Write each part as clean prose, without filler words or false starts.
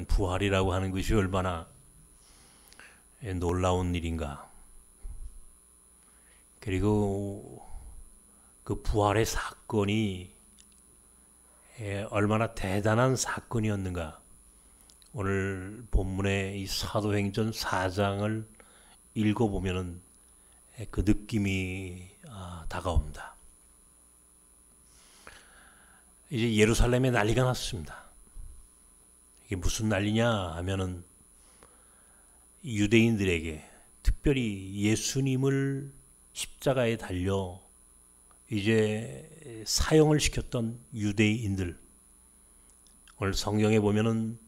부활이라고 하는 것이 얼마나 놀라운 일인가. 그리고 그 부활의 사건이 얼마나 대단한 사건이었는가. 오늘 본문의 이 사도행전 4장을 읽어보면은 그 느낌이 다가옵니다. 이제 예루살렘에 난리가 났습니다. 이게 무슨 난리냐 하면은 유대인들에게, 특별히 예수님을 십자가에 달려 이제 사형을 시켰던 유대인들, 오늘 성경에 보면은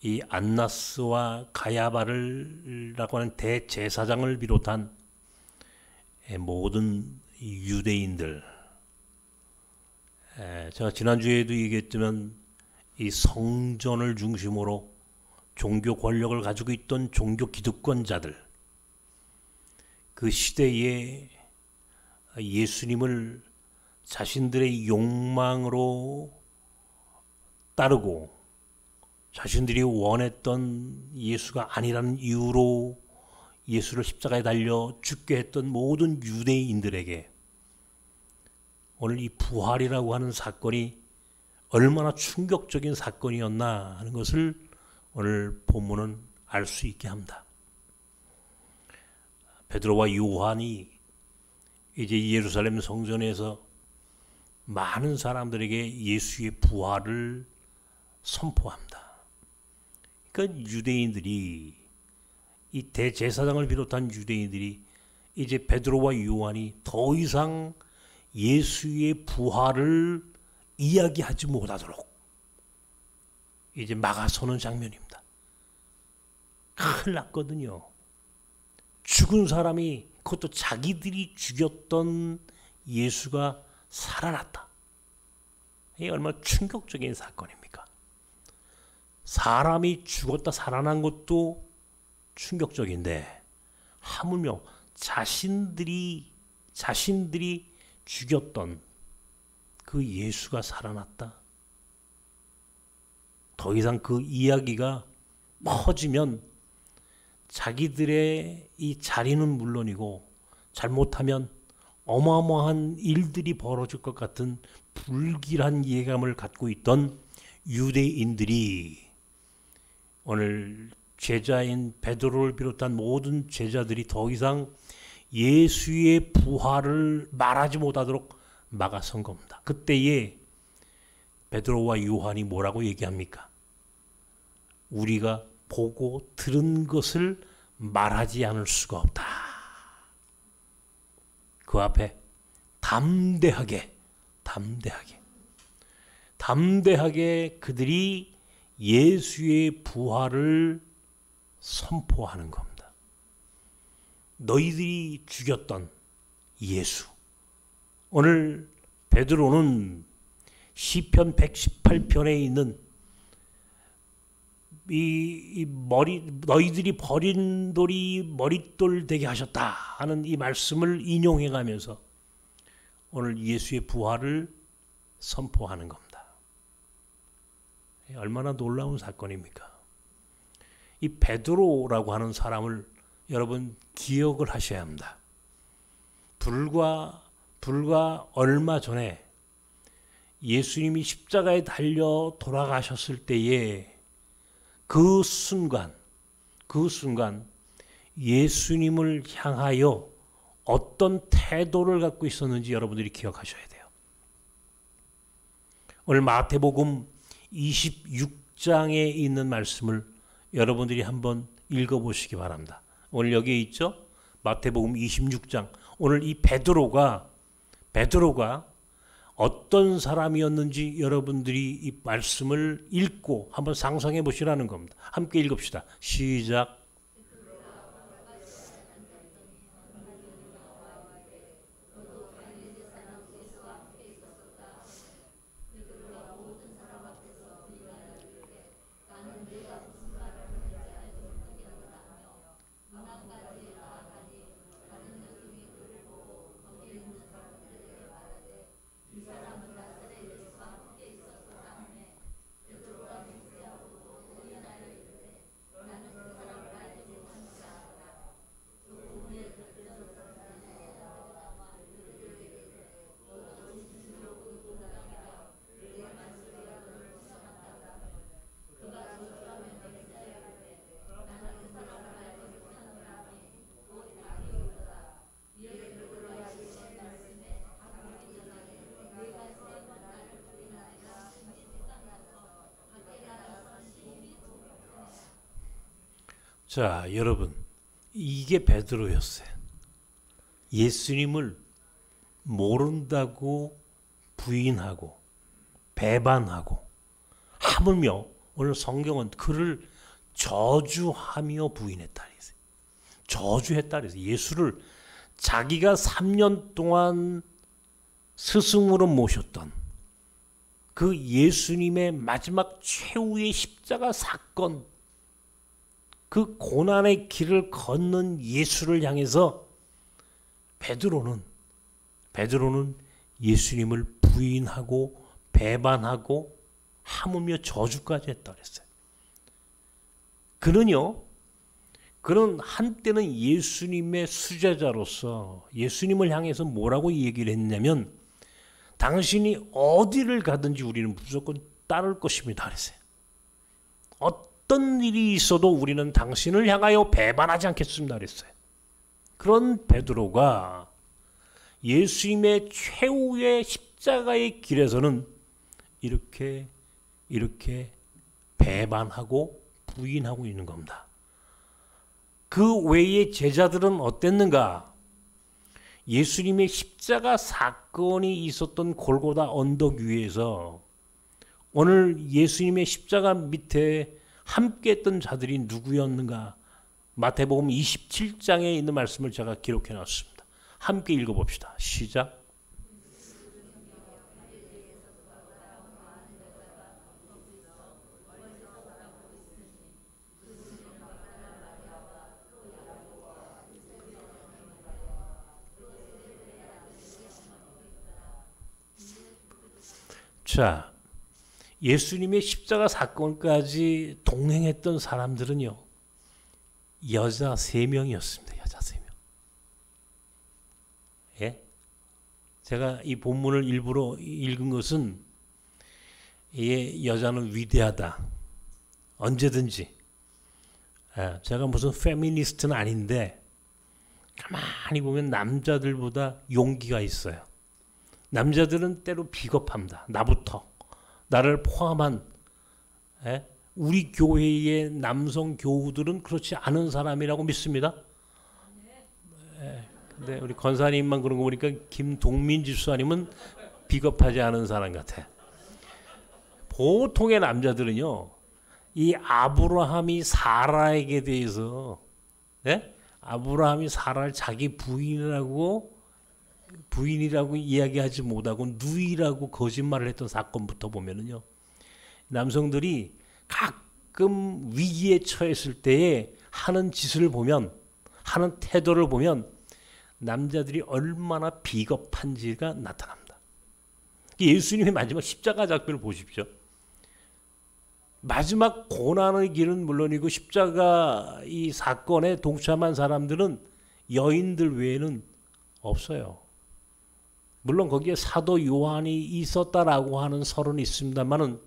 이 안나스와 가야바라고 하는 대제사장을 비롯한 모든 유대인들, 제가 지난주에도 얘기했지만 이 성전을 중심으로 종교 권력을 가지고 있던 종교 기득권자들, 그 시대에 예수님을 자신들의 욕망으로 따르고 자신들이 원했던 예수가 아니라는 이유로 예수를 십자가에 달려 죽게 했던 모든 유대인들에게 오늘 이 부활이라고 하는 사건이 얼마나 충격적인 사건이었나 하는 것을 오늘 본문은 알 수 있게 합니다. 베드로와 요한이 이제 예루살렘 성전에서 많은 사람들에게 예수의 부활을 선포합니다. 그러니까 유대인들이, 이 대제사장을 비롯한 유대인들이 이제 베드로와 요한이 더 이상 예수의 부활을 이야기하지 못하도록 이제 막아서는 장면입니다. 큰일 났거든요. 죽은 사람이, 그것도 자기들이 죽였던 예수가 살아났다. 이게 얼마나 충격적인 사건입니까? 사람이 죽었다 살아난 것도 충격적인데 하물며 자신들이 죽였던 그 예수가 살아났다. 더 이상 그 이야기가 퍼지면 자기들의 이 자리는 물론이고 잘못하면 어마어마한 일들이 벌어질 것 같은 불길한 예감을 갖고 있던 유대인들이 오늘 제자인 베드로를 비롯한 모든 제자들이 더 이상 예수의 부활을 말하지 못하도록 막아선 겁니다. 그때에 베드로와 요한이 뭐라고 얘기합니까? 우리가 보고 들은 것을 말하지 않을 수가 없다. 그 앞에 담대하게 그들이 예수의 부활을 선포하는 겁니다. 너희들이 죽였던 예수. 오늘 베드로는 시편 118편에 있는 너희들이 버린 돌이 머릿돌 되게 하셨다 하는 이 말씀을 인용해 가면서 오늘 예수의 부활을 선포하는 겁니다. 얼마나 놀라운 사건입니까? 이 베드로라고 하는 사람을 여러분 기억을 하셔야 합니다. 불과 얼마 전에 예수님이 십자가에 달려 돌아가셨을 때에 그 순간 예수님을 향하여 어떤 태도를 갖고 있었는지 여러분들이 기억하셔야 돼요. 오늘 마태복음 26장에 있는 말씀을 여러분들이 한번 읽어보시기 바랍니다. 오늘 여기에 있죠? 마태복음 26장. 오늘 이 베드로가 어떤 사람이었는지 여러분들이 이 말씀을 읽고 한번 상상해 보시라는 겁니다. 함께 읽읍시다. 시작. 자, 여러분, 이게 베드로였어요. 예수님을 모른다고 부인하고 배반하고, 하물며 오늘 성경은 그를 저주하며 부인했다 그랬어요. 저주했다 그랬어요. 예수를 자기가 3년 동안 스승으로 모셨던 그 예수님의 마지막 최후의 십자가 사건, 그 고난의 길을 걷는 예수를 향해서 베드로는 예수님을 부인하고 배반하고 하물며 저주까지 했다 그랬어요. 그는 한때는 예수님의 수제자로서 예수님을 향해서 뭐라고 얘기를 했냐면, 당신이 어디를 가든지 우리는 무조건 따를 것입니다 그랬어요. 어떤 일이 있어도 우리는 당신을 향하여 배반하지 않겠습니다 그랬어요. 그런 베드로가 예수님의 최후의 십자가의 길에서는 이렇게 배반하고 부인하고 있는 겁니다. 그 외의 제자들은 어땠는가? 예수님의 십자가 사건이 있었던 골고다 언덕 위에서 오늘 예수님의 십자가 밑에 함께 했던 자들이 누구였는가? 마태복음 27장에 있는 말씀을 제가 기록해 놨습니다. 함께 읽어봅시다. 시작. 자, 예수님의 십자가 사건까지 동행했던 사람들은요, 여자 3명이었습니다. 여자 3명. 예? 제가 이 본문을 일부러 읽은 것은, 여자는 위대하다. 언제든지. 제가 무슨 페미니스트는 아닌데, 가만히 보면 남자들보다 용기가 있어요. 남자들은 때로 비겁합니다. 나를 포함한, 우리 교회의 남성 교우들은 그렇지 않은 사람이라고 믿습니다. 근데 우리 권사님만 그런 거 보니까 김동민 집사님은 비겁하지 않은 사람 같아. 보통의 남자들은요, 이 아브라함이 사라에게 대해서, 아브라함이 사라를 자기 부인이라고 이야기하지 못하고 누이라고 거짓말을 했던 사건부터 보면은요, 남성들이 가끔 위기에 처했을 때에 하는 짓을 보면, 하는 태도를 보면 남자들이 얼마나 비겁한지가 나타납니다. 예수님의 마지막 십자가 작별을 보십시오. 마지막 고난의 길은 물론이고 십자가 이 사건에 동참한 사람들은 여인들 외에는 없어요. 물론 거기에 사도 요한이 있었다라고 하는 설은 있습니다만은,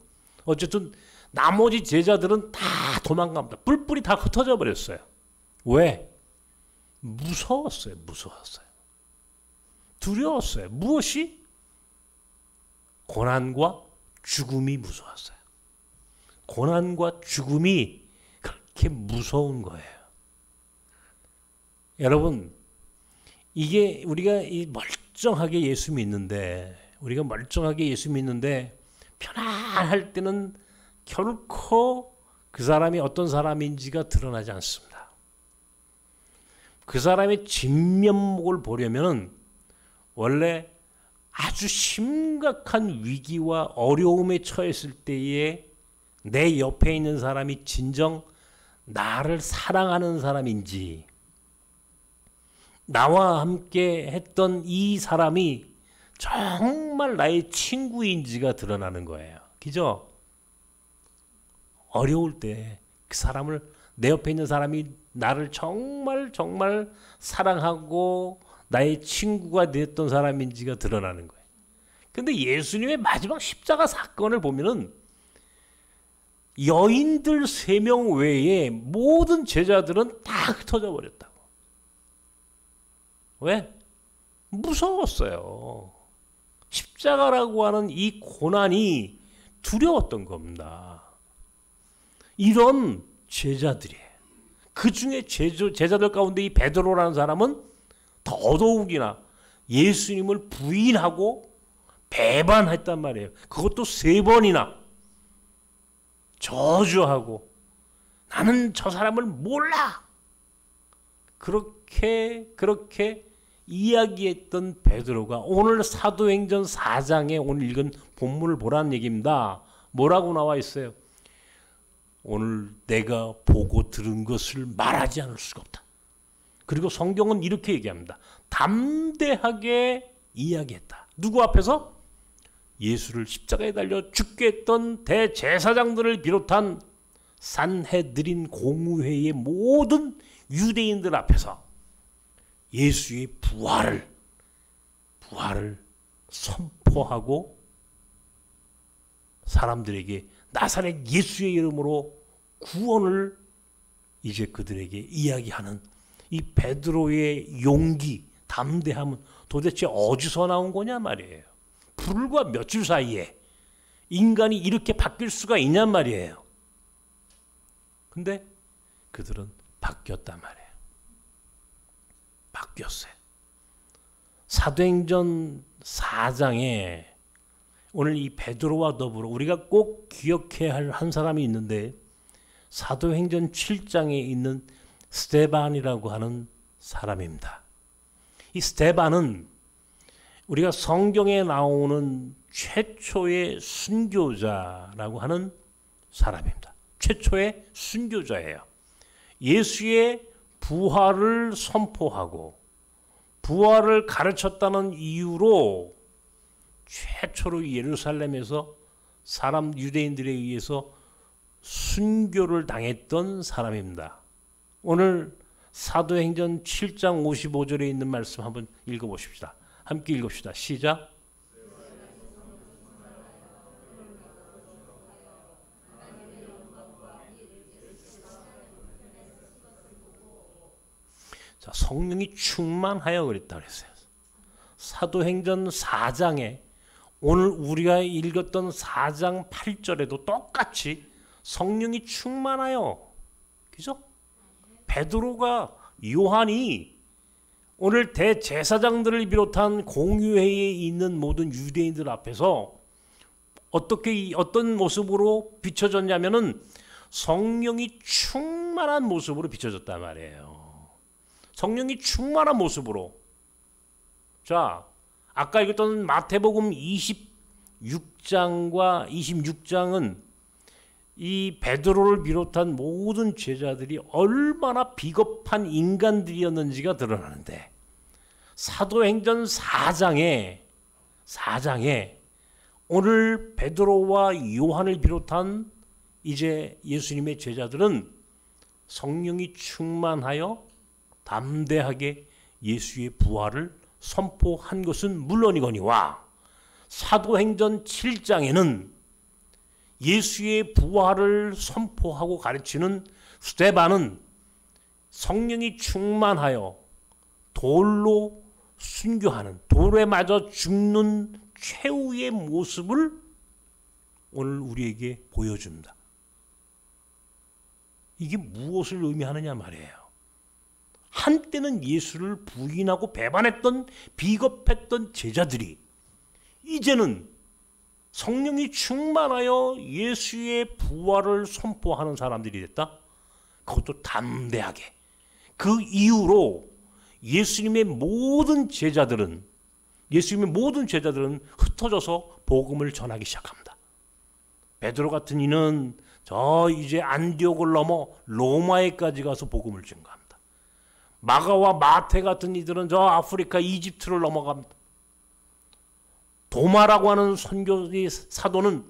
어쨌든 나머지 제자들은 다 도망갑니다. 뿔뿔이 다 흩어져 버렸어요. 왜? 무서웠어요. 두려웠어요. 무엇이? 고난과 죽음이 무서웠어요. 고난과 죽음이 그렇게 무서운 거예요. 여러분, 이게 우리가 멀쩡하게 예수 믿는데, 편안할 때는 결코 그 사람이 어떤 사람인지가 드러나지 않습니다. 그 사람의 진면목을 보려면 원래 아주 심각한 위기와 어려움에 처했을 때에 내 옆에 있는 사람이 진정 나를 사랑하는 사람인지, 나와 함께 했던 이 사람이 정말 나의 친구인지가 드러나는 거예요. 그죠? 어려울 때 그 사람을, 내 옆에 있는 사람이 나를 정말 사랑하고 나의 친구가 됐던 사람인지가 드러나는 거예요. 근데 예수님의 마지막 십자가 사건을 보면은 여인들 3명 외에 모든 제자들은 다 흩어져 버렸다고. 왜? 무서웠어요. 십자가라고 하는 이 고난이 두려웠던 겁니다. 이런 제자들이에요. 그 중에 제자들 가운데 이 베드로라는 사람은 더더욱이나 예수님을 부인하고 배반했단 말이에요. 그것도 3번이나 저주하고 나는 저 사람을 몰라. 그렇게 이야기했던 베드로가 오늘 사도행전 4장에 오늘 읽은 본문을 보라는 얘기입니다. 뭐라고 나와 있어요? 오늘 내가 보고 들은 것을 말하지 않을 수가 없다. 그리고 성경은 이렇게 얘기합니다. 담대하게 이야기했다. 누구 앞에서? 예수를 십자가에 달려 죽게 했던 대제사장들을 비롯한 산헤드린 공의회의 모든 유대인들 앞에서 예수의 부활을 선포하고 사람들에게 나사렛 예수의 이름으로 구원을 이제 그들에게 이야기하는 이 베드로의 용기, 담대함은 도대체 어디서 나온 거냐 말이에요. 불과 며칠 사이에 인간이 이렇게 바뀔 수가 있냔 말이에요. 근데 그들은 바뀌었단 말이에요. 바뀌었어요. 사도행전 4장에 오늘 이 베드로와 더불어 우리가 꼭 기억해야 할 한 사람이 있는데 사도행전 7장에 있는 스데반이라고 하는 사람입니다. 이 스데반은 우리가 성경에 나오는 최초의 순교자라고 하는 사람입니다. 최초의 순교자예요. 예수의 부활을 선포하고 부활을 가르쳤다는 이유로 최초로 예루살렘에서 사람 유대인들에 의해서 순교를 당했던 사람입니다. 오늘 사도행전 7장 55절에 있는 말씀 한번 읽어보십시다. 함께 읽읍시다. 시작. 자, 성령이 충만하여 그랬다 그랬어요. 사도행전 4장에 오늘 우리가 읽었던 4장 8절에도 똑같이 성령이 충만하여, 그죠? 베드로가, 요한이 오늘 대제사장들을 비롯한 공의회에 있는 모든 유대인들 앞에서 어떤 모습으로 비춰졌냐면은 성령이 충만한 모습으로 비춰졌단 말이에요. 성령이 충만한 모습으로. 자, 아까 읽었던 마태복음 26장과 26장은 이 베드로를 비롯한 모든 제자들이 얼마나 비겁한 인간들이었는지가 드러나는데 사도행전 4장에 오늘 베드로와 요한을 비롯한 이제 예수님의 제자들은 성령이 충만하여 담대하게 예수의 부활을 선포한 것은 물론이거니와 사도행전 7장에는 예수의 부활을 선포하고 가르치는 스데반은 성령이 충만하여 돌로 순교하는, 돌에 맞아 죽는 최후의 모습을 오늘 우리에게 보여줍니다. 이게 무엇을 의미하느냐 말이에요. 한때는 예수를 부인하고 배반했던 비겁했던 제자들이 이제는 성령이 충만하여 예수의 부활을 선포하는 사람들이 됐다. 그것도 담대하게. 그 이후로 예수님의 모든 제자들은 흩어져서 복음을 전하기 시작합니다. 베드로 같은 이는 저 이제 안디옥을 넘어 로마에까지 가서 복음을 증거합니다. 마가와 마태 같은 이들은 저 아프리카 이집트를 넘어갑니다. 도마라고 하는 선교의 사도는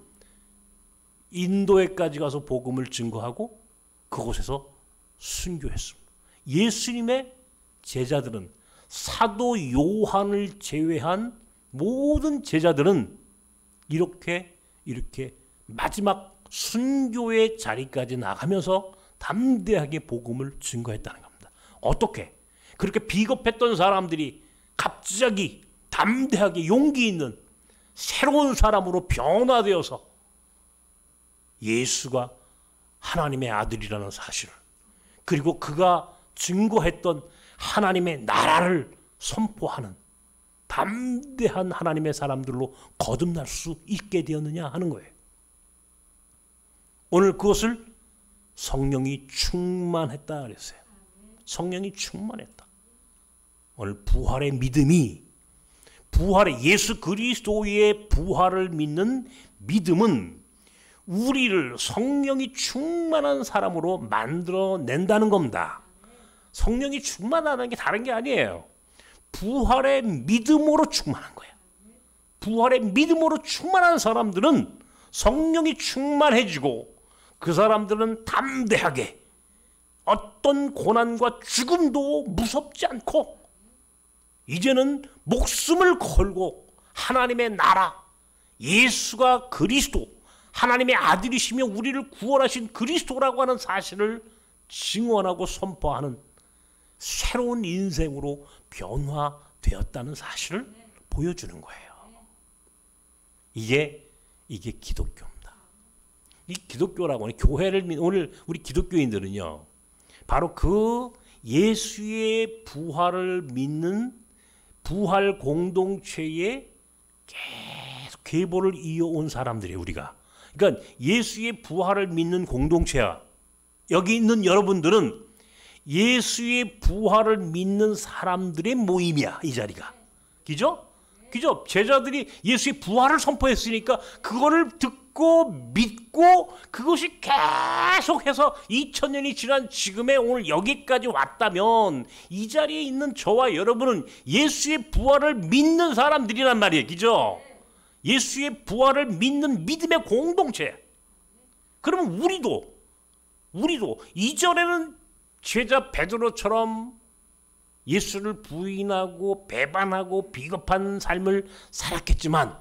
인도에까지 가서 복음을 증거하고 그곳에서 순교했습니다. 예수님의 제자들은 사도 요한을 제외한 모든 제자들은 이렇게 마지막 순교의 자리까지 나가면서 담대하게 복음을 증거했다는 겁니다. 어떻게? 그렇게 비겁했던 사람들이 갑자기 담대하게 용기 있는 새로운 사람으로 변화되어서 예수가 하나님의 아들이라는 사실을, 그리고 그가 증거했던 하나님의 나라를 선포하는 담대한 하나님의 사람들로 거듭날 수 있게 되었느냐 하는 거예요. 오늘 그것을 성령이 충만했다 그랬어요. 성령이 충만했다. 오늘 부활의 믿음이, 부활의 예수 그리스도의 부활을 믿는 믿음은 우리를 성령이 충만한 사람으로 만들어낸다는 겁니다. 성령이 충만하다는 게 다른 게 아니에요. 부활의 믿음으로 충만한 거예요. 부활의 믿음으로 충만한 사람들은 성령이 충만해지고 그 사람들은 담대하게 어떤 고난과 죽음도 무섭지 않고 이제는 목숨을 걸고 하나님의 나라, 예수가 그리스도, 하나님의 아들이시며 우리를 구원하신 그리스도라고 하는 사실을 증언하고 선포하는 새로운 인생으로 변화되었다는 사실을 보여주는 거예요. 이게 기독교입니다. 이 기독교라고 하는 교회를 믿는 오늘 우리 기독교인들은요, 바로 그 예수의 부활을 믿는 부활 공동체에 계속 계보를 이어온 사람들이에요. 우리가. 그러니까 예수의 부활을 믿는 공동체야. 여기 있는 여러분들은 예수의 부활을 믿는 사람들의 모임이야. 이 자리가. 그죠? 그죠? 제자들이 예수의 부활을 선포했으니까 그거를 듣고 믿고 그것이 계속해서 2000년이 지난 지금의 오늘 여기까지 왔다면 이 자리에 있는 저와 여러분은 예수의 부활을 믿는 사람들이란 말이에요. 그죠? 예수의 부활을 믿는 믿음의 공동체. 그러면 우리도 이전에는 제자 베드로처럼 예수를 부인하고 배반하고 비겁한 삶을 살았겠지만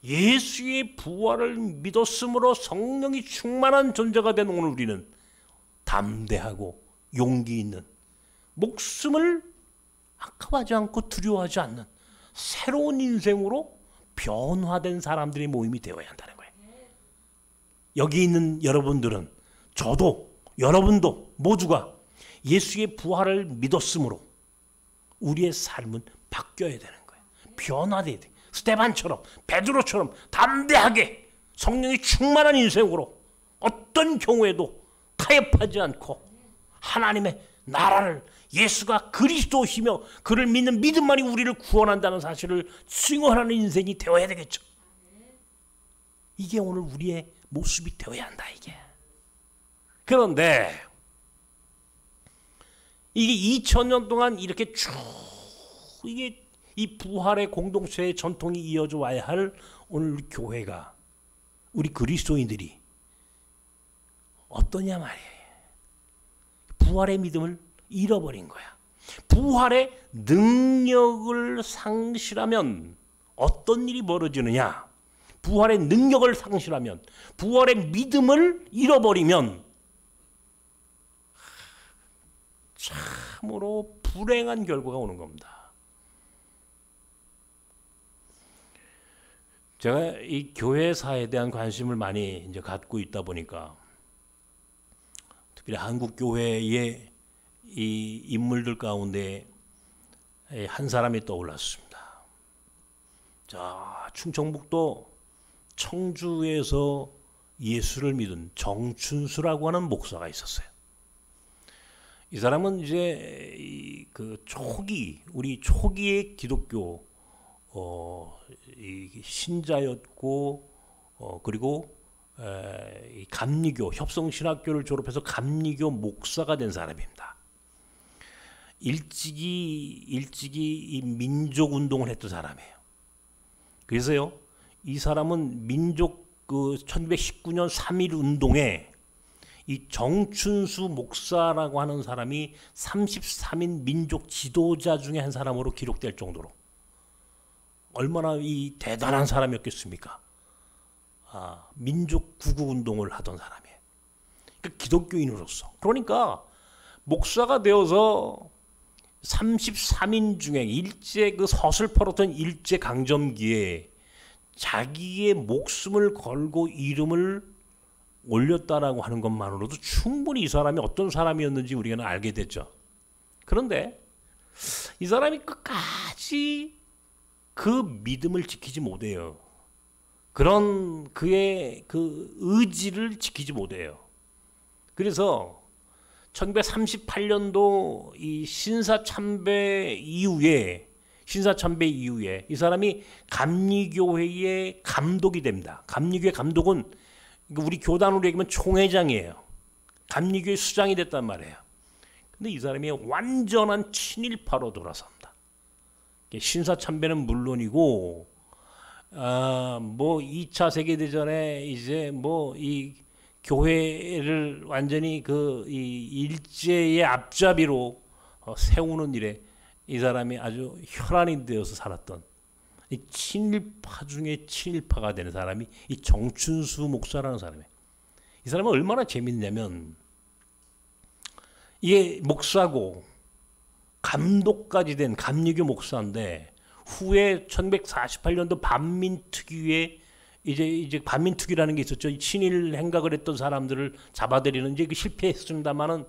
예수의 부활을 믿었으므로 성령이 충만한 존재가 된 오늘 우리는 담대하고 용기 있는, 목숨을 아까워하지 않고 두려워하지 않는 새로운 인생으로 변화된 사람들의 모임이 되어야 한다는 거예요. 여기 있는 여러분들은, 저도, 여러분도 모두가 예수의 부활을 믿었으므로 우리의 삶은 바뀌어야 되는 거예요. 변화돼야 돼. 스테반처럼, 베드로처럼 담대하게 성령이 충만한 인생으로 어떤 경우에도 타협하지 않고 하나님의 나라를, 예수가 그리스도시며 그를 믿는 믿음만이 우리를 구원한다는 사실을 증언하는 인생이 되어야 되겠죠. 이게 오늘 우리의 모습이 되어야 한다. 이게. 그런데 이게 2000년 동안 이렇게 쭉 이게 이 부활의 공동체의 전통이 이어져 와야 할 오늘 교회가, 우리 그리스도인들이 어떠냐 말이에요. 부활의 믿음을 잃어버린 거야. 부활의 능력을 상실하면 어떤 일이 벌어지느냐? 부활의 능력을 상실하면, 부활의 믿음을 잃어버리면 참으로 불행한 결과가 오는 겁니다. 제가 이 교회사에 대한 관심을 많이 이제 갖고 있다 보니까 특별히 한국 교회의 이 인물들 가운데 한 사람이 떠올랐습니다. 자, 충청북도 청주에서 예수를 믿은 정춘수라고 하는 목사가 있었어요. 이 사람은 이제 그 우리 초기의 기독교 이 신자였고, 그리고 이 감리교, 협성신학교를 졸업해서 감리교 목사가 된 사람입니다. 일찍이 이 민족 운동을 했던 사람이에요. 그래서요, 이 사람은 민족 1919년 3.1 운동에 이 정춘수 목사라고 하는 사람이 33인 민족 지도자 중에 한 사람으로 기록될 정도로 얼마나 이 대단한 사람이었겠습니까? 민족 구국 운동을 하던 사람이에요. 그러니까 기독교인으로서. 그러니까 목사가 되어서 33인 중에 일제 그 서슬퍼렇던 일제 강점기에 자기의 목숨을 걸고 이름을 올렸다라고 하는 것만으로도 충분히 이 사람이 어떤 사람이었는지 우리가 알게 됐죠. 그런데 이 사람이 끝까지 그 믿음을 지키지 못해요. 그런 그의 그 의지를 지키지 못해요. 그래서 1938년도 이 신사참배 이후에 이 사람이 감리교회의 감독이 됩니다. 감리교회 감독은 우리 교단으로 얘기하면 총회장이에요. 감리교회 수장이 됐단 말이에요. 근데 이 사람이 완전한 친일파로 돌아섭니다. 신사참배는 물론이고, 뭐 2차 세계대전에 이제 뭐 이 교회를 완전히 그 이 일제의 앞잡이로 세우는 일에 이 사람이 아주 혈안이 되어서 살았던 이 친일파 중에 친일파가 되는 사람이 이 정춘수 목사라는 사람이에요. 이 사람은 얼마나 재밌냐면 이게 목사고 감독까지 된 감리교 목사인데 후에 1948년도 반민특위에 이제 반민특위라는 게 있었죠. 친일 행각을 했던 사람들을 잡아들이는 이제 실패했습니다만은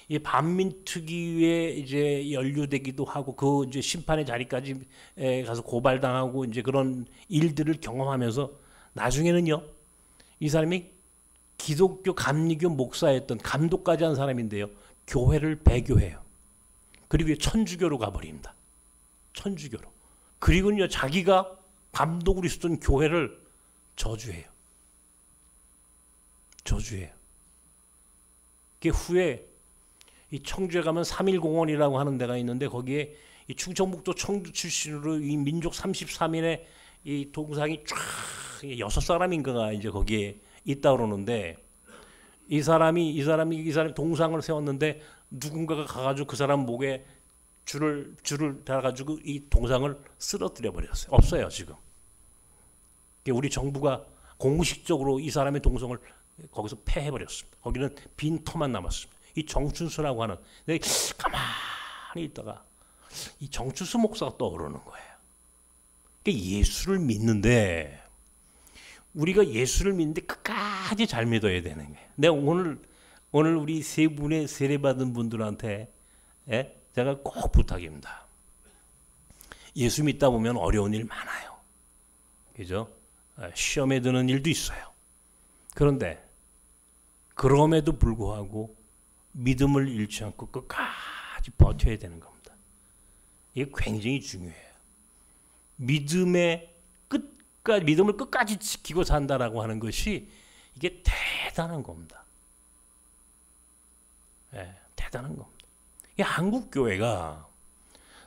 이 반민특위에 이제 연루되기도 하고 그 이제 심판의 자리까지 가서 고발당하고 이제 그런 일들을 경험하면서 나중에는요 이 사람이 기독교 감리교 목사였던 감독까지 한 사람인데요 교회를 배교해요. 그리고 천주교로 가버립니다. 천주교로. 그리고는요 자기가 감독으로 있었던 교회를 저주해요. 그 후에 이 청주에 가면 3.1공원이라고 하는 데가 있는데 거기에 이 충청북도 청주 출신으로 이 민족 33인의 이 동상이 쫙 6사람인가가 이제 거기에 있다 그러는데 이 사람이 동상을 세웠는데 누군가가 가가지고 그 사람 목에 줄을 달아가지고 이 동상을 쓰러뜨려 버렸어요. 없어요 지금. 우리 정부가 공식적으로 이 사람의 동상을 거기서 폐해버렸습니다. 거기는 빈 터만 남았습니다. 이 정춘수라고 하는 가만히 있다가 이 정춘수 목사가 떠오르는 거예요. 예수를 믿는데 우리가 예수를 믿는데 끝까지 잘 믿어야 되는 거예요. 내가 오늘 우리 세 분의 세례받은 분들한테 제가 꼭 부탁입니다. 예수 믿다 보면 어려운 일 많아요. 그죠? 시험에 드는 일도 있어요. 그런데 그럼에도 불구하고 믿음을 잃지 않고 끝까지 버텨야 되는 겁니다. 이게 굉장히 중요해요. 믿음을 끝까지 지키고 산다라고 하는 것이 이게 대단한 겁니다. 대단한 겁니다. 이 한국 교회가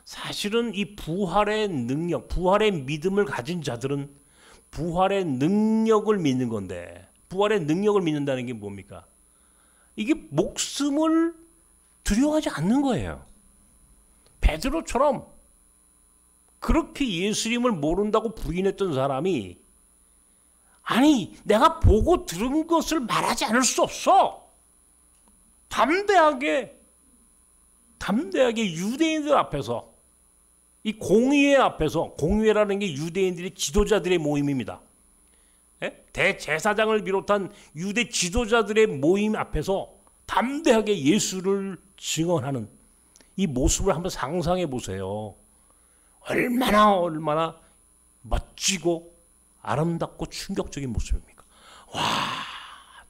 사실은 이 부활의 능력, 부활의 믿음을 가진 자들은 부활의 능력을 믿는 건데 부활의 능력을 믿는다는 게 뭡니까? 이게 목숨을 두려워하지 않는 거예요. 베드로처럼 그렇게 예수님을 모른다고 부인했던 사람이 아니 내가 보고 들은 것을 말하지 않을 수 없어. 담대하게 유대인들 앞에서 이 공의회 앞에서 공의회라는 게 유대인들의 지도자들의 모임입니다. 대제사장을 비롯한 유대 지도자들의 모임 앞에서 담대하게 예수를 증언하는 이 모습을 한번 상상해 보세요. 얼마나 멋지고 아름답고 충격적인 모습입니까? 와,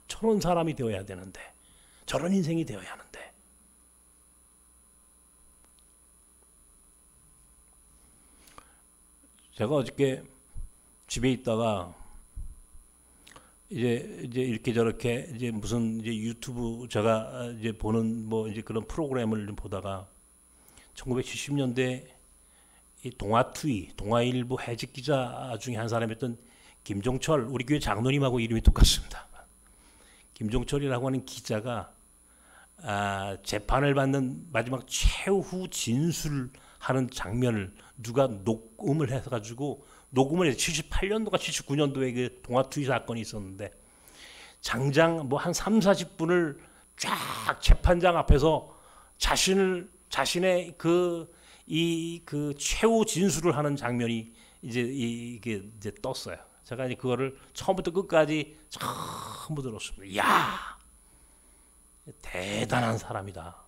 저런 사람이 되어야 되는데 저런 인생이 되어야 하는데 제가 어저께 집에 있다가 이제 이렇게 저렇게 이제 무슨 이제 유튜브 제가 이제 보는 뭐 이제 그런 프로그램을 보다가 1970년대 이 동아일보 해직 기자 중에 한 사람이었던 김종철, 우리 교회 장로님하고 이름이 똑같습니다. 김종철이라고 하는 기자가 재판을 받는 마지막 최후 진술하는 장면을 누가 녹음을 해가지고 녹음을 해서 78년도가 79년도에 그 동아투이 사건이 있었는데 장장 뭐 한 3-40분을 쫙 재판장 앞에서 자신의 그 최후 진술을 하는 장면이 이게 떴어요. 제가 이제 그거를 처음부터 끝까지 전부 들었습니다. 이야, 대단한 사람이다.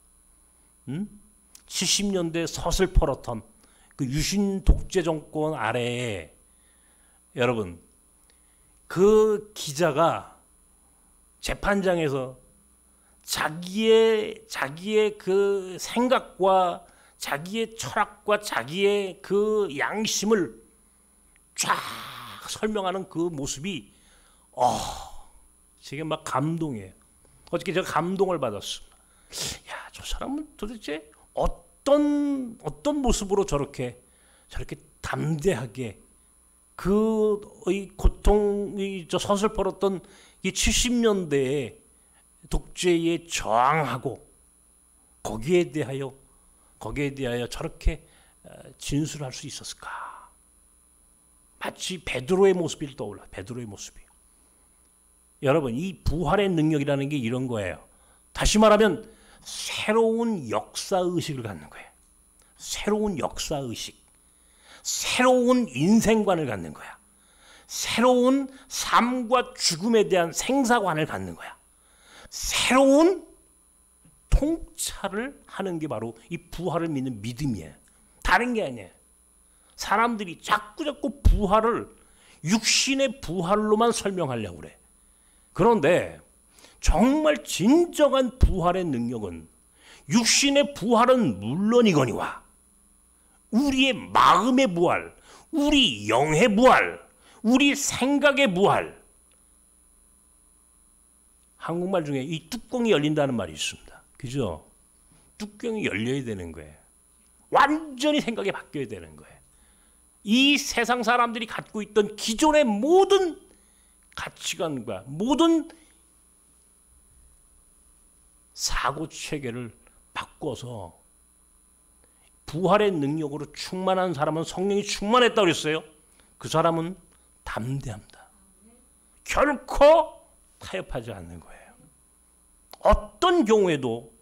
응? 70년대 서슬퍼렇던 그 유신 독재 정권 아래에 여러분 그 기자가 재판장에서 자기의 그 생각과 자기의 철학과 자기의 그 양심을 쫙 설명하는 그 모습이 지금 막 감동이에요. 어저께 제가 감동을 받았습니다. 야, 저 사람은 도대체 어떤 모습으로 저렇게 담대하게 이 고통이 저 서슬퍼렇던 이 70년대의 독재에 저항하고 거기에 대하여 저렇게 진술할 수 있었을까? 마치 베드로의 모습이 떠올라. 베드로의 모습이. 여러분, 이 부활의 능력이라는 게 이런 거예요. 다시 말하면 새로운 역사 의식을 갖는 거예요. 새로운 역사 의식, 새로운 인생관을 갖는 거야. 새로운 삶과 죽음에 대한 생사관을 갖는 거야. 새로운 통찰을 하는 게 바로 이 부활을 믿는 믿음이에요. 다른 게 아니에요. 사람들이 자꾸 부활을 육신의 부활로만 설명하려고 그래. 그런데 정말 진정한 부활의 능력은 육신의 부활은 물론이거니와 우리의 마음의 부활, 우리 영의 부활, 우리 생각의 부활. 한국말 중에 이 뚜껑이 열린다는 말이 있습니다. 그죠? 뚜껑이 열려야 되는 거예요. 완전히 생각이 바뀌어야 되는 거예요. 이 세상 사람들이 갖고 있던 기존의 모든 가치관과 모든 사고 체계를 바꿔서 부활의 능력으로 충만한 사람은 성령이 충만했다고 그랬어요. 그 사람은 담대합니다. 결코 타협하지 않는 거예요. 어떤 경우에도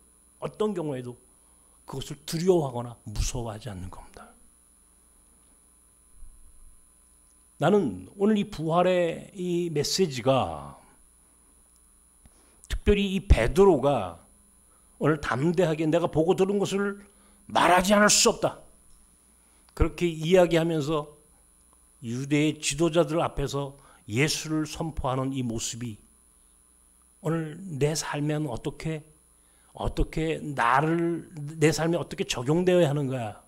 그것을 두려워하거나 무서워하지 않는 겁니다. 나는 오늘 이 부활의 이 메시지가 특별히 이 베드로가 오늘 담대하게 내가 보고 들은 것을 말하지 않을 수 없다. 그렇게 이야기하면서 유대의 지도자들 앞에서 예수를 선포하는 이 모습이 오늘 내 삶에는 내 삶에 어떻게 적용되어야 하는 거야.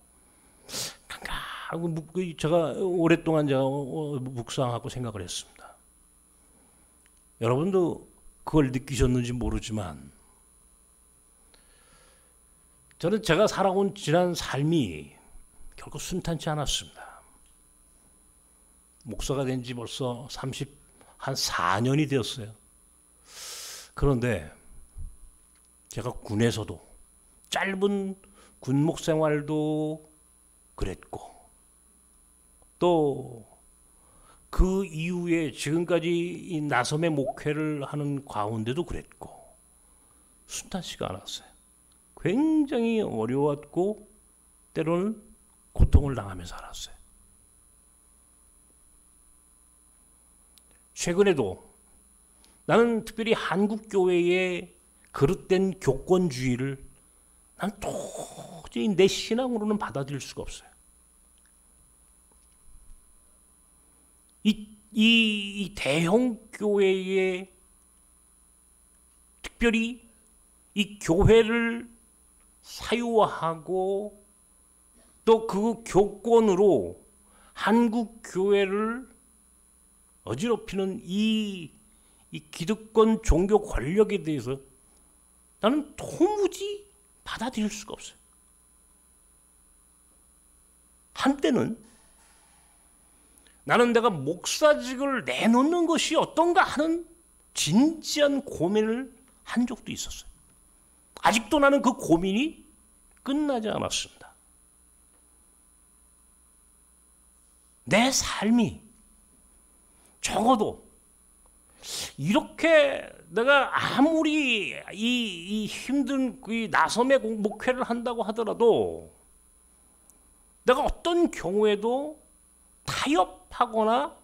제가 오랫동안 묵상하고 생각을 했습니다. 여러분도 그걸 느끼셨는지 모르지만 저는 제가 살아온 지난 삶이 결코 순탄치 않았습니다. 목사가 된 지 벌써 4년이 되었어요. 그런데 제가 군에서도 짧은 군목 생활도 그랬고 또 그 이후에 지금까지 이 나섬의 목회를 하는 가운데도 그랬고 순탄치가 않았어요. 굉장히 어려웠고 때로는 고통을 당하면서 살았어요. 최근에도 나는 특별히 한국교회의 그릇된 교권주의를 난 도저히 내 신앙으로는 받아들일 수가 없어요. 이 대형 교회의 특별히 이 교회를 사유화하고 또 그 교권으로 한국 교회를 어지럽히는 이 기득권 종교 권력에 대해서 나는 도무지 받아들일 수가 없어요. 한때는 나는 내가 목사직을 내놓는 것이 어떤가 하는 진지한 고민을 한 적도 있었어요. 아직도 나는 그 고민이 끝나지 않았습니다. 내 삶이 적어도 이렇게 내가 아무리 이 힘든 이 나섬의 목회를 한다고 하더라도 내가 어떤 경우에도 타협하거나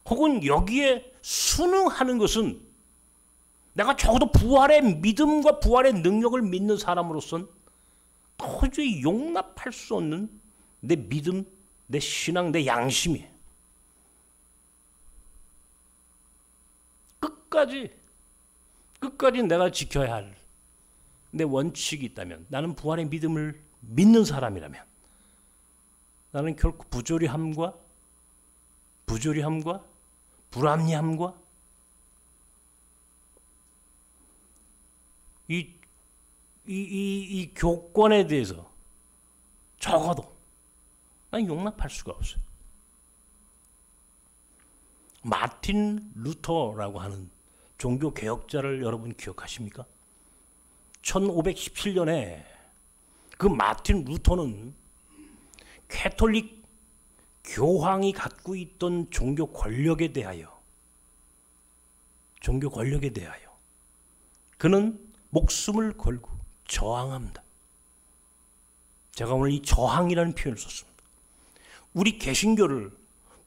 혹은 여기에 순응하는 것은 내가 적어도 부활의 믿음과 부활의 능력을 믿는 사람으로선 도저히 용납할 수 없는 내 믿음, 내 신앙, 내 양심이 끝까지 내가 지켜야 할 내 원칙이 있다면, 나는 부활의 믿음을 믿는 사람이라면 나는 결코 부조리함과 불합리함과 이 교권에 대해서 적어도 난 용납할 수가 없어요. 마틴 루터라고 하는 종교 개혁자를 여러분 기억하십니까? 1517년에 그 마틴 루터는 캐톨릭 교황이 갖고 있던 종교 권력에 대하여 그는 목숨을 걸고 저항합니다. 제가 오늘 이 저항이라는 표현을 썼습니다. 우리 개신교를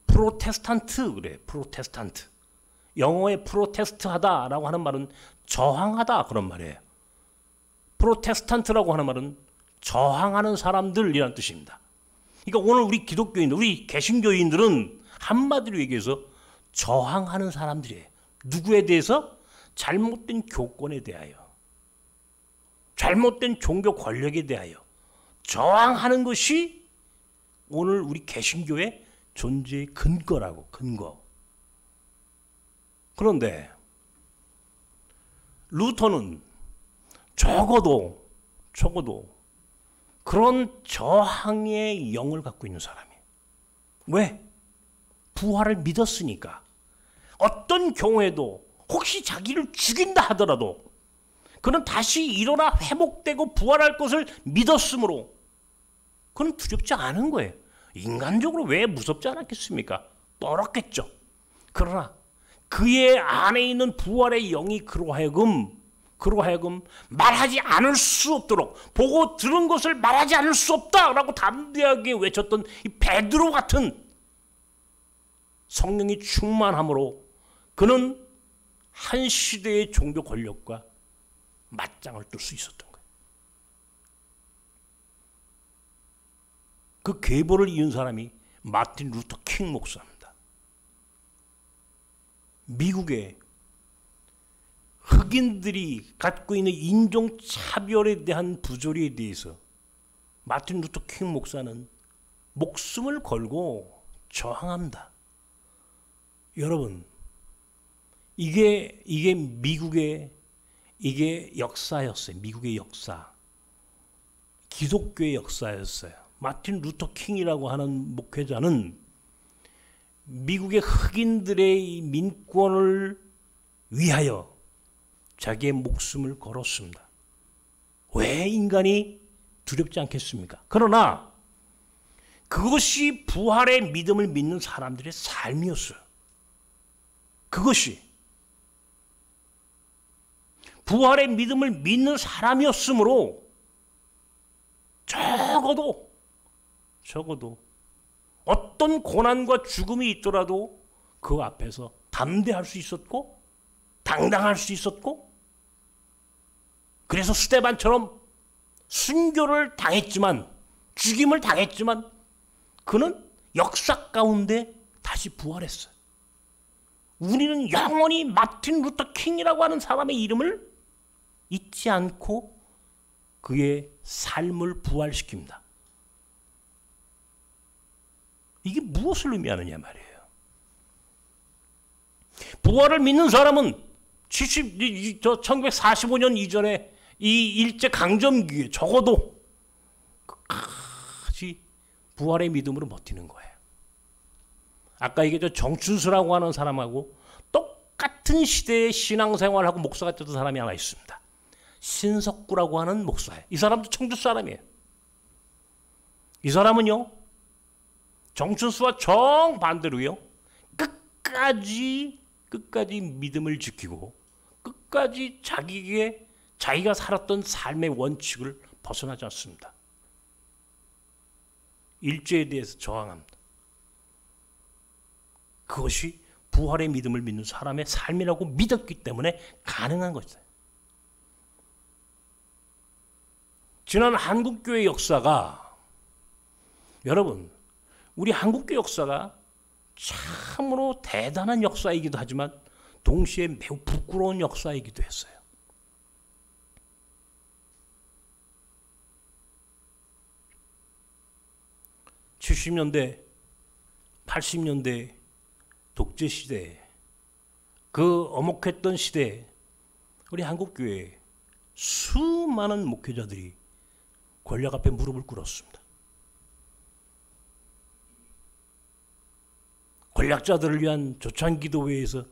프로테스탄트 그래, 프로테스탄트. 영어에 프로테스트하다라고 하는 말은 저항하다 그런 말이에요. 프로테스탄트라고 하는 말은 저항하는 사람들이라는 뜻입니다. 그러니까 오늘 우리 기독교인들, 우리 개신교인들은 한마디로 얘기해서 저항하는 사람들이에요. 누구에 대해서? 잘못된 교권에 대하여, 잘못된 종교 권력에 대하여 저항하는 것이 오늘 우리 개신교의 존재의 근거라고, 근거. 그런데 루터는 적어도 그런 저항의 영을 갖고 있는 사람이에요. 왜? 부활을 믿었으니까. 어떤 경우에도 혹시 자기를 죽인다 하더라도 그는 다시 일어나 회복되고 부활할 것을 믿었으므로 그는 두렵지 않은 거예요. 인간적으로 왜 무섭지 않았겠습니까? 떨었겠죠. 그러나 그의 안에 있는 부활의 영이 그로 하여금 말하지 않을 수 없도록, 보고 들은 것을 말하지 않을 수 없다라고 담대하게 외쳤던 이 베드로 같은 성령이 충만함으로 그는 한 시대의 종교 권력과 맞짱을 뜰 수 있었던 거예요. 그 계보를 이은 사람이 마틴 루터 킹 목사입니다. 미국의 흑인들이 갖고 있는 인종차별에 대한 부조리에 대해서 마틴 루터 킹 목사는 목숨을 걸고 저항합니다. 여러분, 이게 미국의 역사였어요. 미국의 역사. 기독교의 역사였어요. 마틴 루터 킹이라고 하는 목회자는 미국의 흑인들의 민권을 위하여 자기의 목숨을 걸었습니다. 왜 인간이 두렵지 않겠습니까? 그러나 그것이 부활의 믿음을 믿는 사람들의 삶이었어요. 그것이 부활의 믿음을 믿는 사람이었으므로 적어도 어떤 고난과 죽음이 있더라도 그 앞에서 담대할 수 있었고 당당할 수 있었고, 그래서 스데반처럼 순교를 당했지만, 죽임을 당했지만 그는 역사 가운데 다시 부활했어요. 우리는 영원히 마틴 루터 킹이라고 하는 사람의 이름을 잊지 않고 그의 삶을 부활시킵니다. 이게 무엇을 의미하느냐 말이에요. 부활을 믿는 사람은 1945년 이전에 이 일제강점기에 적어도 끝까지 부활의 믿음으로 버티는 거예요. 아까 얘기했죠. 정춘수라고 하는 사람하고 똑같은 시대의 신앙생활하고 목사가 됐던 사람이 하나 있습니다. 신석구라고 하는 목사예요. 이 사람도 청주 사람이에요. 이 사람은요, 정춘수와 정반대로요, 끝까지 믿음을 지키고 끝까지 자기가 살았던 삶의 원칙을 벗어나지 않습니다. 일제에 대해서 저항합니다. 그것이 부활의 믿음을 믿는 사람의 삶이라고 믿었기 때문에 가능한 것이다. 지난 한국교회 역사가, 여러분, 우리 한국교회 역사가 참으로 대단한 역사이기도 하지만 동시에 매우 부끄러운 역사이기도 했어요. 70년대, 80년대 독재 시대, 그 엄혹했던 시대에 우리 한국교회에 수많은 목회자들이 권력 앞에 무릎을 꿇었습니다. 권력자들을 위한 조찬기도회에서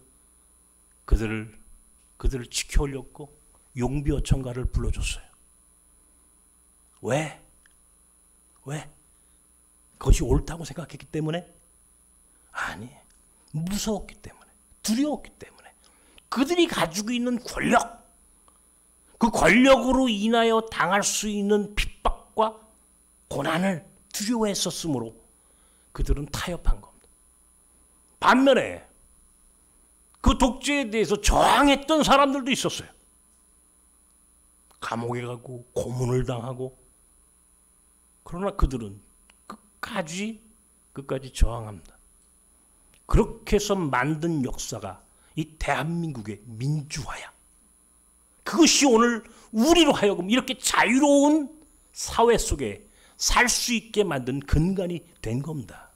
그들을 지켜올렸고 용비어천가를 불러줬어요. 왜? 그것이 옳다고 생각했기 때문에? 아니, 무서웠기 때문에, 두려웠기 때문에. 그들이 가지고 있는 권력, 그 권력으로 인하여 당할 수 있는 핍박과 고난을 두려워했었으므로 그들은 타협한 겁니다. 반면에 그 독재에 대해서 저항했던 사람들도 있었어요. 감옥에 가고 고문을 당하고. 그러나 그들은 끝까지 저항합니다. 그렇게 해서 만든 역사가 이 대한민국의 민주화야. 그것이 오늘 우리로 하여금 이렇게 자유로운 사회 속에 살 수 있게 만든 근간이 된 겁니다.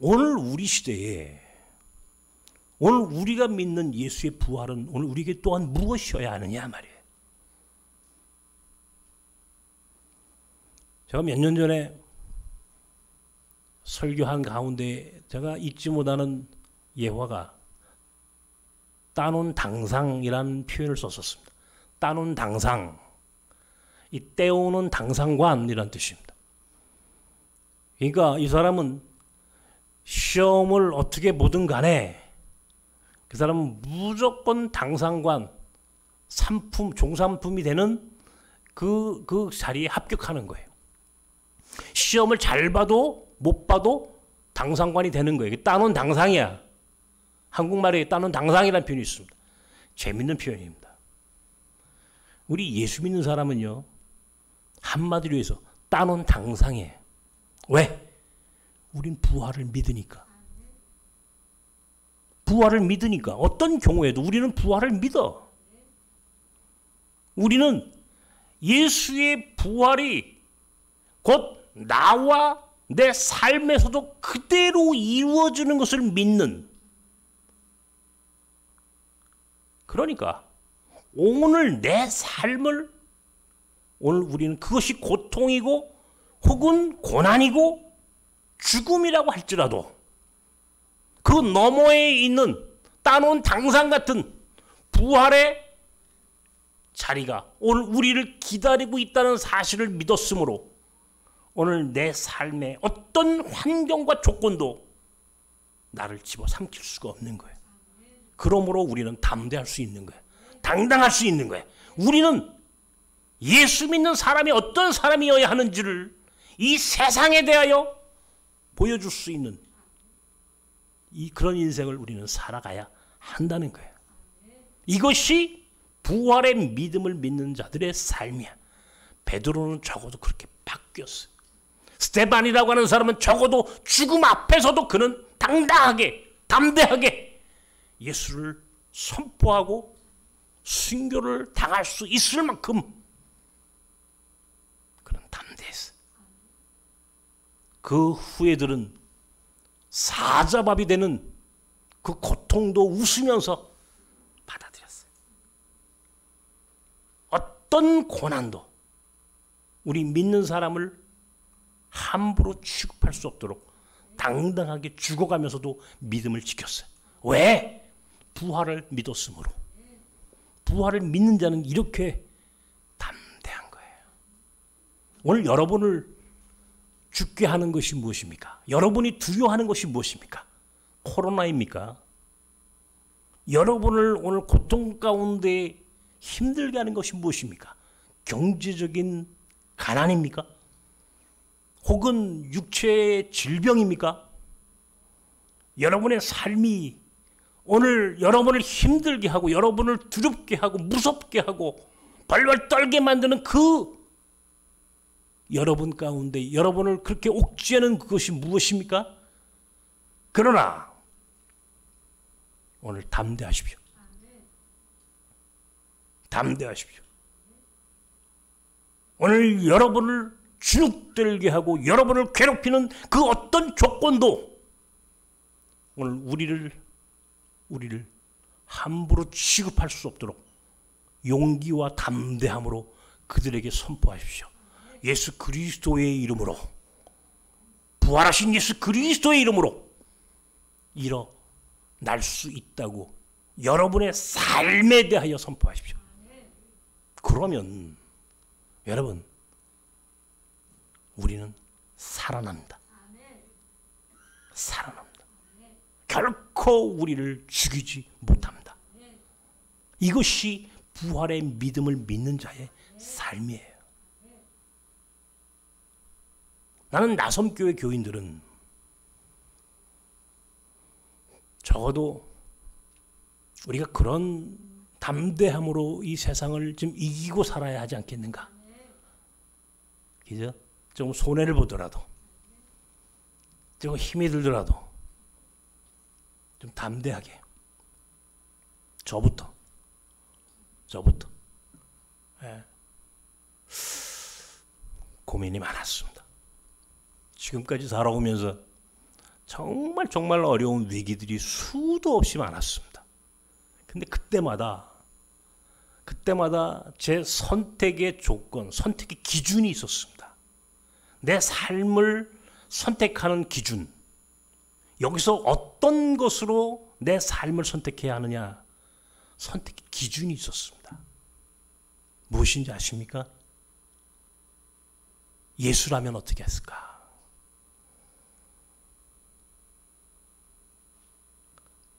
오늘 우리 시대에, 오늘 우리가 믿는 예수의 부활은 오늘 우리에게 또한 무엇이어야 하느냐 말이에요. 제가 몇 년 전에 설교한 가운데 제가 잊지 못하는 예화가 따놓은 당상이라는 표현을 썼었습니다. 따놓은 당상, 이 떼오는 당상관이라는 뜻입니다. 그러니까 이 사람은 시험을 어떻게 보든 간에 그 사람은 무조건 당상관, 상품, 종상품이 되는 그 자리에 합격하는 거예요. 시험을 잘 봐도 못 봐도 당상관이 되는 거예요. 따놓은 당상이야. 한국말에 따놓은 당상이라는 표현이 있습니다. 재밌는 표현입니다. 우리 예수 믿는 사람은요, 한마디로 해서 따놓은 당상이에요. 왜? 우린 부활을 믿으니까. 부활을 믿으니까. 어떤 경우에도 우리는 부활을 믿어. 우리는 예수의 부활이 곧 나와 내 삶에서도 그대로 이루어지는 것을 믿는. 그러니까 오늘 내 삶을, 오늘 우리는 그것이 고통이고 혹은 고난이고 죽음이라고 할지라도 그 너머에 있는 따놓은 당상 같은 부활의 자리가 오늘 우리를 기다리고 있다는 사실을 믿었으므로 오늘 내 삶의 어떤 환경과 조건도 나를 집어삼킬 수가 없는 거예요. 그러므로 우리는 담대할 수 있는 거예요. 당당할 수 있는 거예요. 우리는 예수 믿는 사람이 어떤 사람이어야 하는지를 이 세상에 대하여 보여줄 수 있는 그런 인생을 우리는 살아가야 한다는 거예요. 이것이 부활의 믿음을 믿는 자들의 삶이야. 베드로는 적어도 그렇게 바뀌었어요. 스데반이라고 하는 사람은 적어도 죽음 앞에서도 그는 당당하게, 담대하게 예수를 선포하고 순교를 당할 수 있을 만큼 그는 담대했어요. 그 후예들은 사자밥이 되는 그 고통도 웃으면서 받아들였어요. 어떤 고난도 우리 믿는 사람을 함부로 취급할 수 없도록 당당하게 죽어가면서도 믿음을 지켰어요. 왜? 부활을 믿었으므로. 부활을 믿는 자는 이렇게 담대한 거예요. 오늘 여러분을 죽게 하는 것이 무엇입니까? 여러분이 두려워하는 것이 무엇입니까? 코로나입니까? 여러분을 오늘 고통 가운데 힘들게 하는 것이 무엇입니까? 경제적인 가난입니까? 혹은 육체의 질병입니까? 여러분의 삶이 오늘 여러분을 힘들게 하고 여러분을 두렵게 하고 무섭게 하고 발발 떨게 만드는 그 여러분 가운데 여러분을 그렇게 옥죄하는 그것이 무엇입니까? 그러나 오늘 담대하십시오. 담대하십시오. 오늘 여러분을 주눅들게 하고 여러분을 괴롭히는 그 어떤 조건도 오늘 우리를 함부로 취급할 수 없도록 용기와 담대함으로 그들에게 선포하십시오. 예수 그리스도의 이름으로, 부활하신 예수 그리스도의 이름으로 일어날 수 있다고 여러분의 삶에 대하여 선포하십시오. 그러면 여러분, 우리는 살아납니다. 살아납니다. 결코 우리를 죽이지 못합니다. 이것이 부활의 믿음을 믿는 자의 삶이에요. 나는 나섬교회 교인들은 적어도 우리가 그런 담대함으로 이 세상을 좀 이기고 살아야 하지 않겠는가? 그죠? 좀 손해를 보더라도, 좀 힘이 들더라도 좀 담대하게 저부터 고민이 많았습니다. 지금까지 살아오면서 정말 어려운 위기들이 수도 없이 많았습니다. 근데 그때마다 제 선택의 조건, 선택의 기준이 있었습니다. 내 삶을 선택하는 기준, 여기서 어떤 것으로 내 삶을 선택해야 하느냐, 선택의 기준이 있었습니다. 무엇인지 아십니까? 예수라면 어떻게 했을까?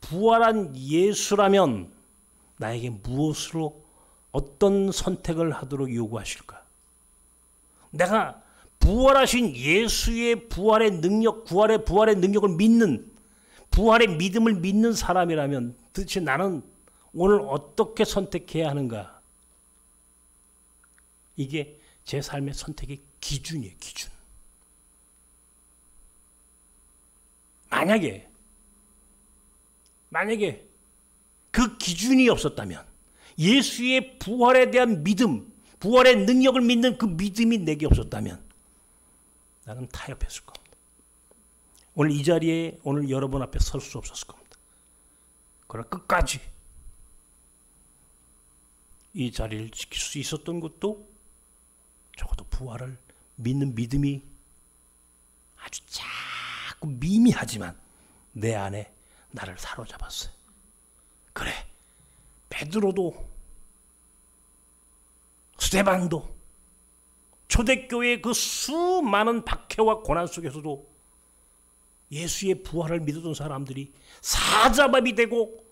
부활한 예수라면 나에게 무엇으로 어떤 선택을 하도록 요구하실까? 내가 부활하신 예수의 부활의 능력, 부활의 능력을 믿는, 부활의 믿음을 믿는 사람이라면 도대체 나는 오늘 어떻게 선택해야 하는가? 이게 제 삶의 선택의 기준이에요, 기준. 만약에 그 기준이 없었다면, 예수의 부활에 대한 믿음, 부활의 능력을 믿는 그 믿음이 내게 없었다면 나는 타협했을 겁니다. 오늘 이 자리에 오늘 여러분 앞에 설 수 없었을 겁니다. 그러나 끝까지 이 자리를 지킬 수 있었던 것도 적어도 부활을 믿는 믿음이 아주 작고 미미하지만 내 안에 나를 사로잡았어요. 그래, 베드로도 스데반도 초대교회의 그 수많은 박해와 고난 속에서도 예수의 부활을 믿었던 사람들이 사자밥이 되고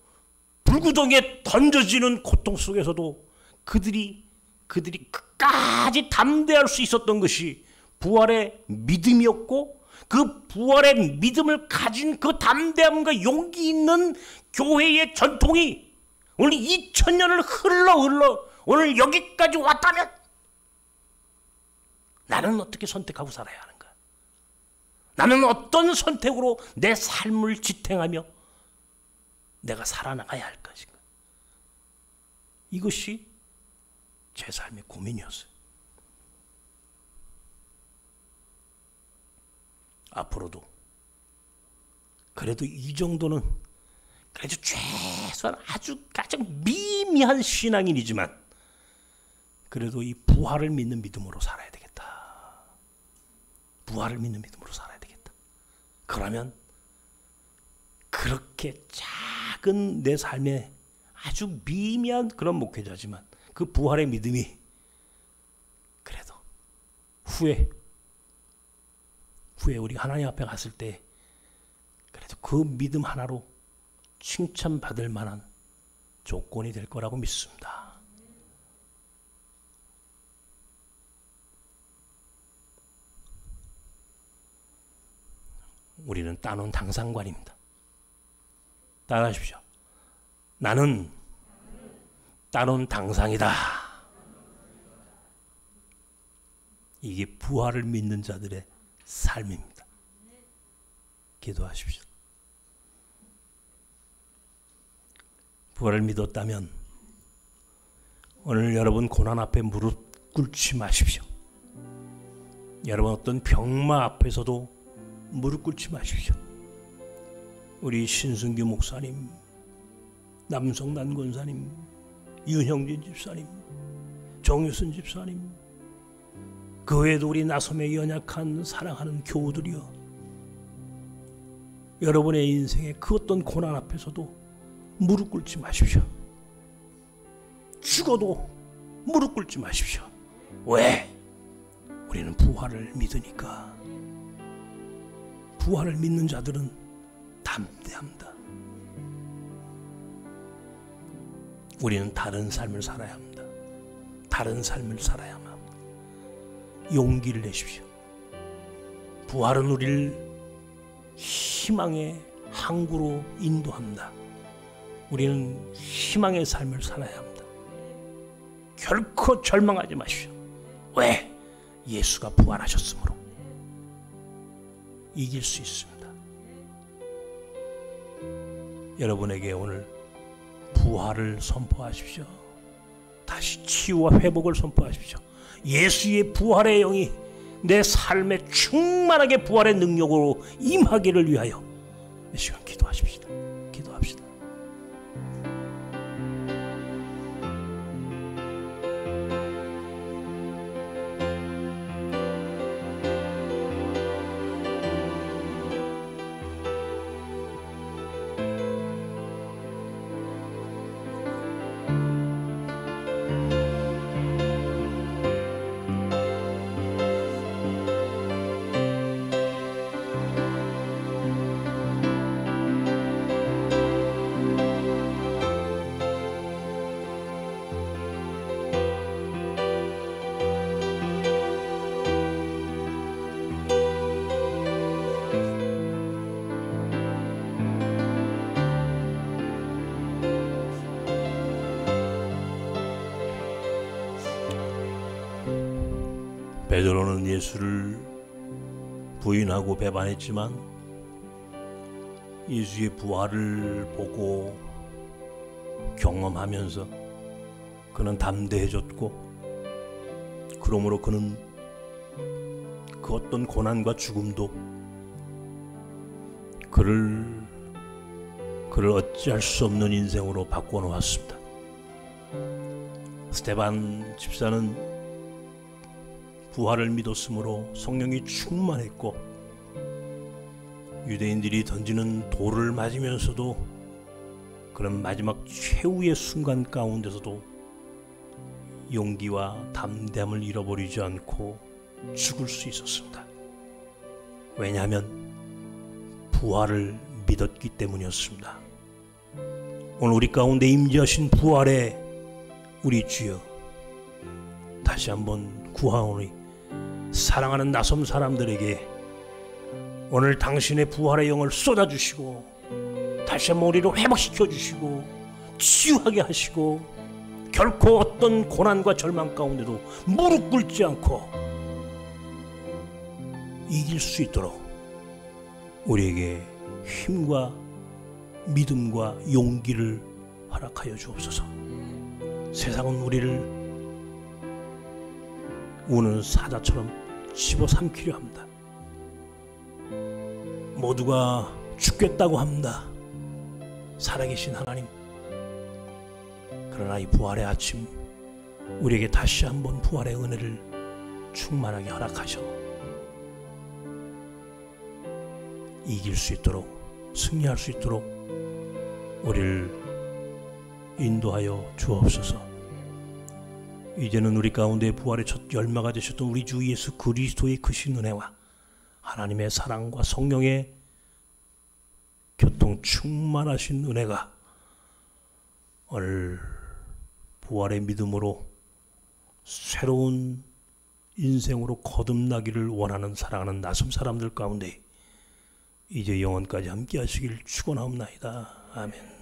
불구덩이에 던져지는 고통 속에서도 그들이 끝까지 담대할 수 있었던 것이 부활의 믿음이었고, 그 부활의 믿음을 가진 그 담대함과 용기 있는 교회의 전통이 오늘 2000년을 흘러 오늘 여기까지 왔다면 나는 어떻게 선택하고 살아야 하는가? 나는 어떤 선택으로 내 삶을 지탱하며 내가 살아나가야 할 것인가? 이것이 제 삶의 고민이었어요. 앞으로도 그래도 이 정도는, 그래도 최소한 아주 가장 미미한 신앙인이지만 그래도 이 부활을 믿는 믿음으로 살아야 되겠다. 부활을 믿는 믿음으로 살아야 되겠다. 그러면 그렇게 작은 내 삶에 아주 미미한 그런 목회자지만 그 부활의 믿음이 그래도 후에 우리 하나님 앞에 갔을 때 그래도 그 믿음 하나로 칭찬받을 만한 조건이 될 거라고 믿습니다. 우리는 따놓은 당상관입니다. 따라하십시오. 나는 따놓은 당상이다. 이게 부활을 믿는 자들의 삶입니다. 기도하십시오. 부활을 믿었다면 오늘 여러분 고난 앞에 무릎 꿇지 마십시오. 여러분 어떤 병마 앞에서도 무릎 꿇지 마십시오. 우리 신승규 목사님, 남성난 권사님, 윤형진 집사님, 정유순 집사님, 그 외에도 우리 나섬의 연약한 사랑하는 교우들이여, 여러분의 인생의 그 어떤 고난 앞에서도 무릎 꿇지 마십시오. 죽어도 무릎 꿇지 마십시오. 왜? 우리는 부활을 믿으니까. 부활을 믿는 자들은 담대합니다. 우리는 다른 삶을 살아야 합니다. 다른 삶을 살아야만 합니다. 용기를 내십시오. 부활은 우리를 희망의 항구로 인도합니다. 우리는 희망의 삶을 살아야 합니다. 결코 절망하지 마십시오. 왜? 예수가 부활하셨으므로 이길 수 있습니다. 여러분에게 오늘 부활을 선포하십시오. 다시 치유와 회복을 선포하십시오. 예수의 부활의 영이 내 삶에 충만하게 부활의 능력으로 임하기를 위하여 이 시간 기도하십시다. 기도합시다. 베드로는 예수를 부인하고 배반했지만 예수의 부활을 보고 경험하면서 그는 담대해졌고, 그러므로 그는 그 어떤 고난과 죽음도 그를 어찌할 수 없는 인생으로 바꿔놓았습니다. 스데반 집사는 부활을 믿었으므로 성령이 충만했고, 유대인들이 던지는 돌을 맞으면서도 그런 마지막 최후의 순간 가운데서도 용기와 담대함을 잃어버리지 않고 죽을 수 있었습니다. 왜냐하면 부활을 믿었기 때문이었습니다. 오늘 우리 가운데 임재하신 부활의 우리 주여, 다시 한번 구하오니 사랑하는 나섬 사람들에게 오늘 당신의 부활의 영을 쏟아주시고 다시 한번 우리를 회복시켜 주시고 치유하게 하시고, 결코 어떤 고난과 절망 가운데도 무릎 꿇지 않고 이길 수 있도록 우리에게 힘과 믿음과 용기를 허락하여 주옵소서. 세상은 우리를 우는 사자처럼 집어삼키려 합니다. 모두가 죽겠다고 합니다. 살아계신 하나님, 그러나 이 부활의 아침 우리에게 다시 한번 부활의 은혜를 충만하게 허락하셔 이길 수 있도록, 승리할 수 있도록 우리를 인도하여 주옵소서. 이제는 우리 가운데 부활의 첫 열매가 되셨던 우리 주 예수 그리스도의 크신 은혜와 하나님의 사랑과 성령의 교통 충만하신 은혜가 오늘 부활의 믿음으로 새로운 인생으로 거듭나기를 원하는 사랑하는 나섬 사람들 가운데 이제 영원까지 함께 하시길 축원하옵나이다. 아멘.